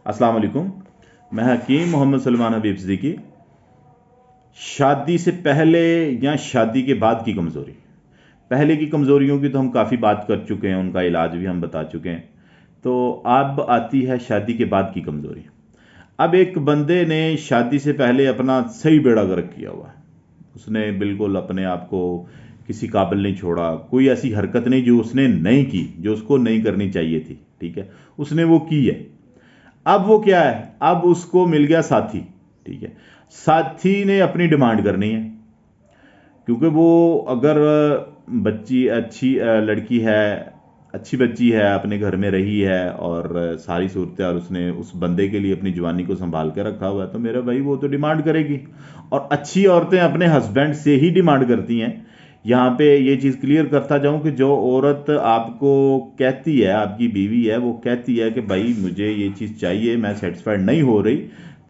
अस्सलाम वालेकुम। मैं हकीम मोहम्मद सलमान हबीब सिद्दीकी। शादी से पहले या शादी के बाद की कमज़ोरी। पहले की कमज़ोरियों की तो हम काफ़ी बात कर चुके हैं, उनका इलाज भी हम बता चुके हैं। तो अब आती है शादी के बाद की कमज़ोरी। अब एक बंदे ने शादी से पहले अपना सही बेड़ा गर्क किया हुआ है। उसने बिल्कुल अपने आप को किसी काबिल नहीं छोड़ा, कोई ऐसी हरकत नहीं जो उसने नहीं की, जो उसको नहीं करनी चाहिए थी। ठीक है, उसने वो की है। अब वो क्या है, अब उसको मिल गया साथी। ठीक है, साथी ने अपनी डिमांड करनी है, क्योंकि वो अगर बच्ची अच्छी लड़की है, अच्छी बच्ची है, अपने घर में रही है और सारी सूरत और उसने उस बंदे के लिए अपनी जवानी को संभाल के रखा हुआ है, तो मेरा भाई वो तो डिमांड करेगी। और अच्छी औरतें अपने हस्बैंड से ही डिमांड करती हैं। यहाँ पे ये चीज़ क्लियर करता जाऊँ कि जो औरत आपको कहती है, आपकी बीवी है, वो कहती है कि भाई मुझे ये चीज़ चाहिए, मैं सेटिस्फाइड नहीं हो रही,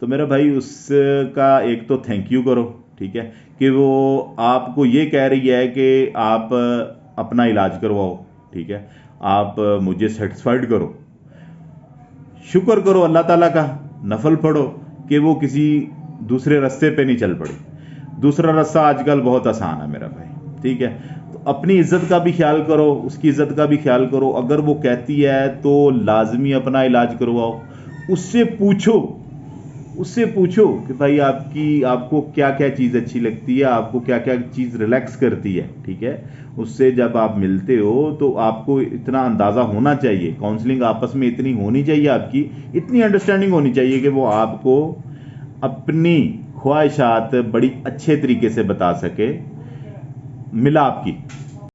तो मेरा भाई उसका एक तो थैंक यू करो। ठीक है, कि वो आपको ये कह रही है कि आप अपना इलाज करवाओ। ठीक है, आप मुझे सेटिस्फाइड करो। शुक्र करो अल्लाह ताला का, नफल पढ़ो कि वो किसी दूसरे रास्ते पे नहीं चल पड़ी। दूसरा रास्ता आजकल बहुत आसान है मेरा भाई। ठीक है, तो अपनी इज्जत का भी ख्याल करो, उसकी इज्जत का भी ख्याल करो। अगर वो कहती है तो लाजमी अपना इलाज करवाओ। उससे पूछो कि भाई आपको क्या क्या चीज़ अच्छी लगती है, आपको क्या क्या चीज़ रिलैक्स करती है। ठीक है, उससे जब आप मिलते हो तो आपको इतना अंदाज़ा होना चाहिए, काउंसलिंग आपस में इतनी होनी चाहिए, आपकी इतनी अंडरस्टैंडिंग होनी चाहिए कि वो आपको अपनी ख्वाहिशात बड़ी अच्छे तरीके से बता सके। मिलाप की